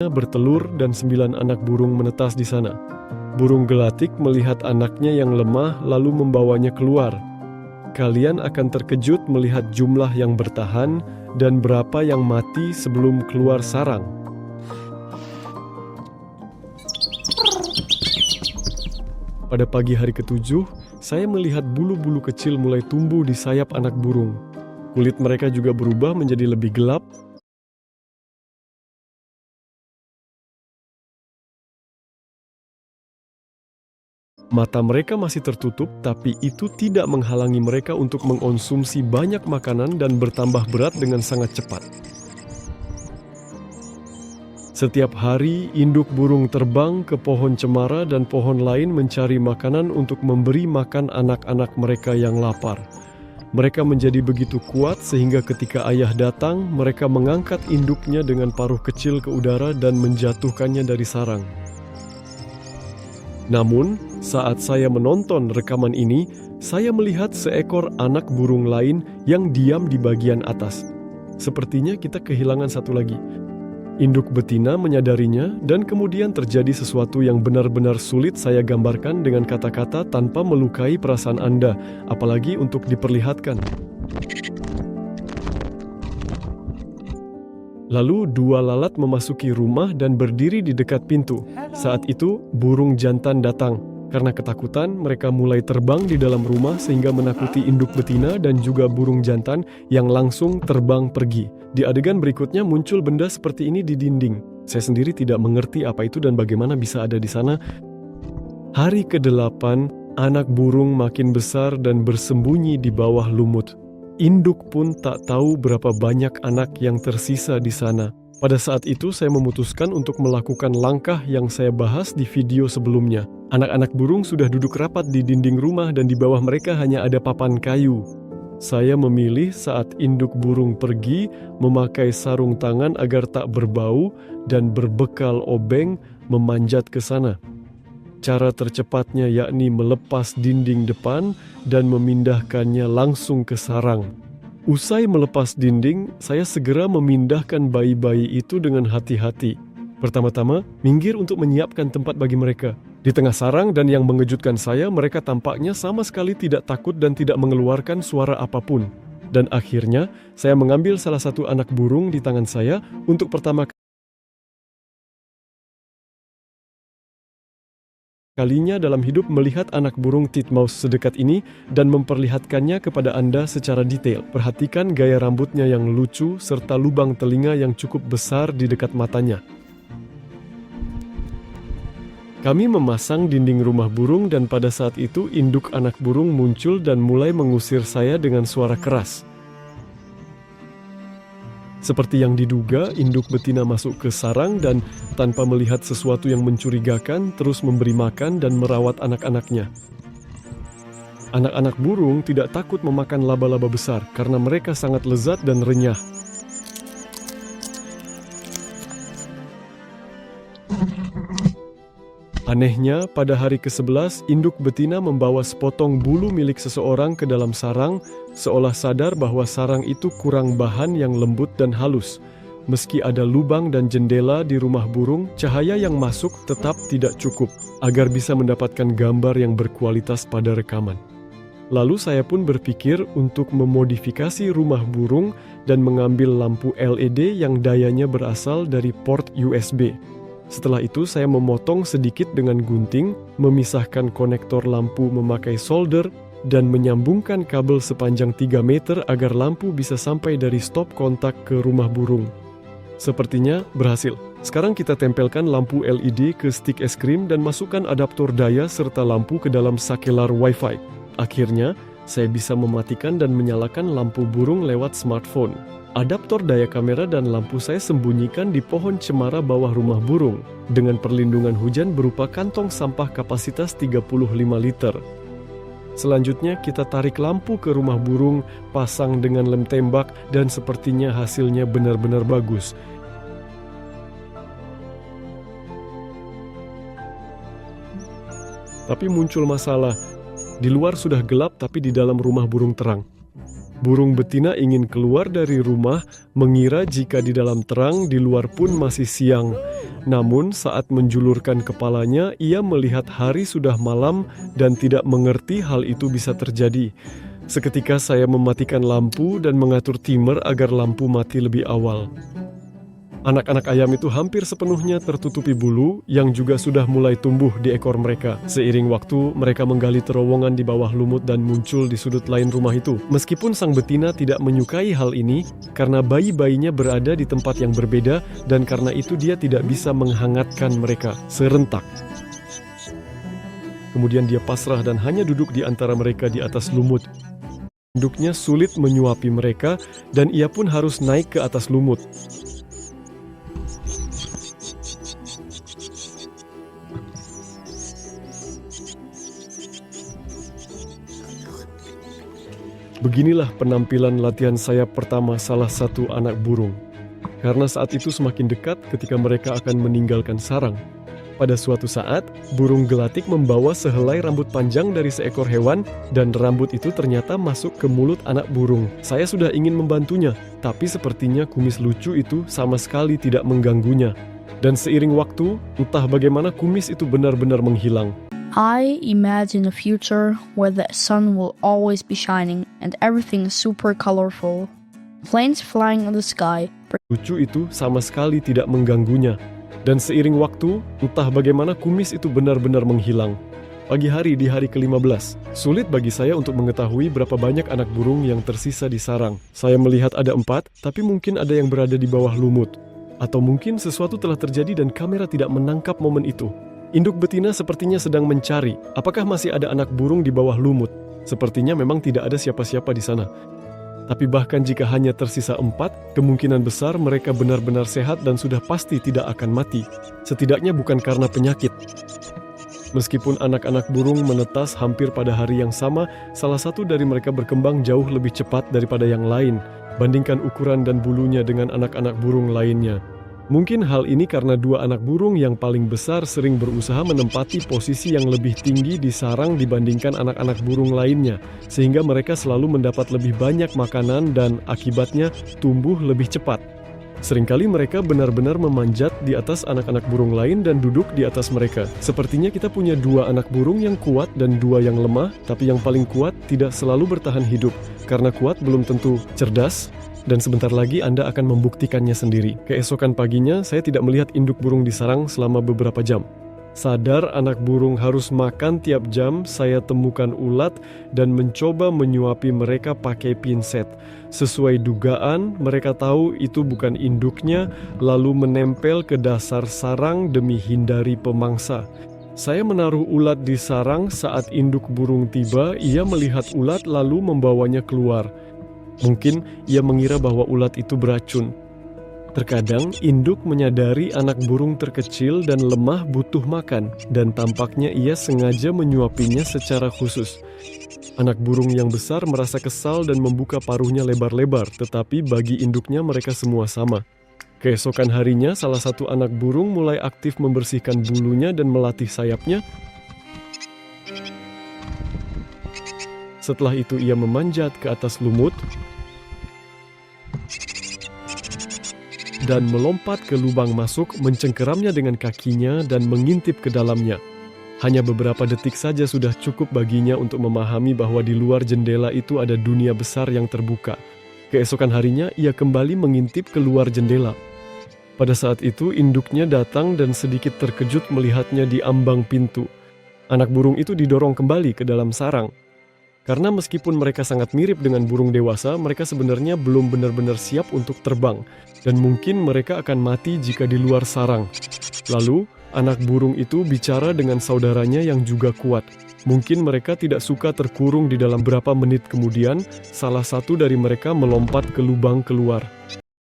bertelur dan 9 anak burung menetas di sana. Burung gelatik melihat anaknya yang lemah lalu membawanya keluar. Kalian akan terkejut melihat jumlah yang bertahan dan berapa yang mati sebelum keluar sarang. Pada pagi hari ke-7, saya melihat bulu-bulu kecil mulai tumbuh di sayap anak burung. Kulit mereka juga berubah menjadi lebih gelap. Mata mereka masih tertutup, tapi itu tidak menghalangi mereka untuk mengonsumsi banyak makanan dan bertambah berat dengan sangat cepat. Setiap hari, induk burung terbang ke pohon cemara dan pohon lain mencari makanan untuk memberi makan anak-anak mereka yang lapar. Mereka menjadi begitu kuat sehingga ketika ayah datang, mereka mengangkat induknya dengan paruh kecil ke udara dan menjatuhkannya dari sarang. Namun, saat saya menonton rekaman ini, saya melihat seekor anak burung lain yang diam di bagian atas. Sepertinya kita kehilangan satu lagi. Induk betina menyadarinya dan kemudian terjadi sesuatu yang benar-benar sulit saya gambarkan dengan kata-kata tanpa melukai perasaan Anda, apalagi untuk diperlihatkan. Lalu 2 lalat memasuki rumah dan berdiri di dekat pintu. Saat itu, burung jantan datang. Karena ketakutan, mereka mulai terbang di dalam rumah sehingga menakuti induk betina dan juga burung jantan yang langsung terbang pergi. Di adegan berikutnya muncul benda seperti ini di dinding. Saya sendiri tidak mengerti apa itu dan bagaimana bisa ada di sana. Hari ke-8, anak burung makin besar dan bersembunyi di bawah lumut. Induk pun tak tahu berapa banyak anak yang tersisa di sana. Pada saat itu saya memutuskan untuk melakukan langkah yang saya bahas di video sebelumnya. Anak-anak burung sudah duduk rapat di dinding rumah dan di bawah mereka hanya ada papan kayu. Saya memilih saat induk burung pergi memakai sarung tangan agar tak berbau dan berbekal obeng memanjat ke sana. Cara tercepatnya yakni melepas dinding depan dan memindahkannya langsung ke sarang. Usai melepas dinding, saya segera memindahkan bayi-bayi itu dengan hati-hati. Pertama-tama, minggir untuk menyiapkan tempat bagi mereka. Di tengah sarang dan yang mengejutkan saya, mereka tampaknya sama sekali tidak takut dan tidak mengeluarkan suara apapun. Dan akhirnya, saya mengambil salah satu anak burung di tangan saya untuk pertama kalinya dalam hidup melihat anak burung titmouse sedekat ini dan memperlihatkannya kepada Anda secara detail. Perhatikan gaya rambutnya yang lucu serta lubang telinga yang cukup besar di dekat matanya. Kami memasang dinding rumah burung dan pada saat itu induk anak burung muncul dan mulai mengusir saya dengan suara keras. Seperti yang diduga, induk betina masuk ke sarang dan tanpa melihat sesuatu yang mencurigakan terus memberi makan dan merawat anak-anaknya. Anak-anak burung tidak takut memakan laba-laba besar karena mereka sangat lezat dan renyah. Anehnya, pada hari ke-11, induk betina membawa sepotong bulu milik seseorang ke dalam sarang, seolah sadar bahwa sarang itu kurang bahan yang lembut dan halus. Meski ada lubang dan jendela di rumah burung, cahaya yang masuk tetap tidak cukup agar bisa mendapatkan gambar yang berkualitas pada rekaman. Lalu saya pun berpikir untuk memodifikasi rumah burung dan mengambil lampu LED yang dayanya berasal dari port USB. Setelah itu saya memotong sedikit dengan gunting, memisahkan konektor lampu memakai solder, dan menyambungkan kabel sepanjang 3 meter agar lampu bisa sampai dari stop kontak ke rumah burung. Sepertinya berhasil. Sekarang kita tempelkan lampu LED ke stik es krim dan masukkan adaptor daya serta lampu ke dalam sakelar Wi-Fi. Akhirnya, saya bisa mematikan dan menyalakan lampu burung lewat smartphone. Adaptor daya kamera dan lampu saya sembunyikan di pohon cemara bawah rumah burung dengan perlindungan hujan berupa kantong sampah kapasitas 35 liter. Selanjutnya kita tarik lampu ke rumah burung, pasang dengan lem tembak dan sepertinya hasilnya benar-benar bagus. Tapi muncul masalah. Di luar sudah gelap tapi di dalam rumah burung terang. Burung betina ingin keluar dari rumah, mengira jika di dalam terang, di luar pun masih siang. Namun saat menjulurkan kepalanya, ia melihat hari sudah malam dan tidak mengerti hal itu bisa terjadi. Seketika saya mematikan lampu dan mengatur timer agar lampu mati lebih awal. Anak-anak ayam itu hampir sepenuhnya tertutupi bulu yang juga sudah mulai tumbuh di ekor mereka. Seiring waktu, mereka menggali terowongan di bawah lumut dan muncul di sudut lain rumah itu. Meskipun sang betina tidak menyukai hal ini, karena bayi-bayinya berada di tempat yang berbeda dan karena itu dia tidak bisa menghangatkan mereka serentak. Kemudian dia pasrah dan hanya duduk di antara mereka di atas lumut. Induknya sulit menyuapi mereka dan ia pun harus naik ke atas lumut. Beginilah penampilan latihan sayap pertama salah satu anak burung. Karena saat itu semakin dekat ketika mereka akan meninggalkan sarang. Pada suatu saat, burung gelatik membawa sehelai rambut panjang dari seekor hewan dan rambut itu ternyata masuk ke mulut anak burung. Saya sudah ingin membantunya, tapi sepertinya kumis lucu itu sama sekali tidak mengganggunya. Dan seiring waktu, entah bagaimana kumis itu benar-benar menghilang. I imagine a future where the sun will always be shining and everything is super colorful. Planes flying in the sky. Lucu itu sama sekali tidak mengganggunya. Dan seiring waktu, entah bagaimana kumis itu benar-benar menghilang. Pagi hari di hari ke-15, sulit bagi saya untuk mengetahui berapa banyak anak burung yang tersisa di sarang. Saya melihat ada 4, tapi mungkin ada yang berada di bawah lumut. Atau mungkin sesuatu telah terjadi dan kamera tidak menangkap momen itu. Induk betina sepertinya sedang mencari, apakah masih ada anak burung di bawah lumut. Sepertinya memang tidak ada siapa-siapa di sana. Tapi bahkan jika hanya tersisa 4, kemungkinan besar mereka benar-benar sehat dan sudah pasti tidak akan mati. Setidaknya bukan karena penyakit. Meskipun anak-anak burung menetas hampir pada hari yang sama, salah satu dari mereka berkembang jauh lebih cepat daripada yang lain. Bandingkan ukuran dan bulunya dengan anak-anak burung lainnya. Mungkin hal ini karena 2 anak burung yang paling besar sering berusaha menempati posisi yang lebih tinggi di sarang dibandingkan anak-anak burung lainnya, sehingga mereka selalu mendapat lebih banyak makanan dan akibatnya tumbuh lebih cepat. Seringkali mereka benar-benar memanjat di atas anak-anak burung lain dan duduk di atas mereka. Sepertinya kita punya 2 anak burung yang kuat dan 2 yang lemah, tapi yang paling kuat tidak selalu bertahan hidup, karena kuat belum tentu cerdas. Dan sebentar lagi Anda akan membuktikannya sendiri. Keesokan paginya, saya tidak melihat induk burung di sarang selama beberapa jam. Sadar anak burung harus makan tiap jam, saya temukan ulat dan mencoba menyuapi mereka pakai pinset. Sesuai dugaan, mereka tahu itu bukan induknya, lalu menempel ke dasar sarang demi hindari pemangsa. Saya menaruh ulat di sarang, saat induk burung tiba, ia melihat ulat lalu membawanya keluar. Mungkin ia mengira bahwa ulat itu beracun. Terkadang induk menyadari anak burung terkecil dan lemah butuh makan, dan tampaknya ia sengaja menyuapinya secara khusus. Anak burung yang besar merasa kesal dan membuka paruhnya lebar-lebar, tetapi bagi induknya mereka semua sama. Keesokan harinya, salah satu anak burung mulai aktif membersihkan bulunya dan melatih sayapnya. Setelah itu ia memanjat ke atas lumut dan melompat ke lubang masuk, mencengkeramnya dengan kakinya dan mengintip ke dalamnya. Hanya beberapa detik saja sudah cukup baginya untuk memahami bahwa di luar jendela itu ada dunia besar yang terbuka. Keesokan harinya ia kembali mengintip keluar jendela. Pada saat itu induknya datang dan sedikit terkejut melihatnya di ambang pintu. Anak burung itu didorong kembali ke dalam sarang. Karena meskipun mereka sangat mirip dengan burung dewasa, mereka sebenarnya belum benar-benar siap untuk terbang. Dan mungkin mereka akan mati jika di luar sarang. Lalu, anak burung itu bicara dengan saudaranya yang juga kuat. Mungkin mereka tidak suka terkurung di dalam. Berapa menit kemudian, salah satu dari mereka melompat ke lubang keluar.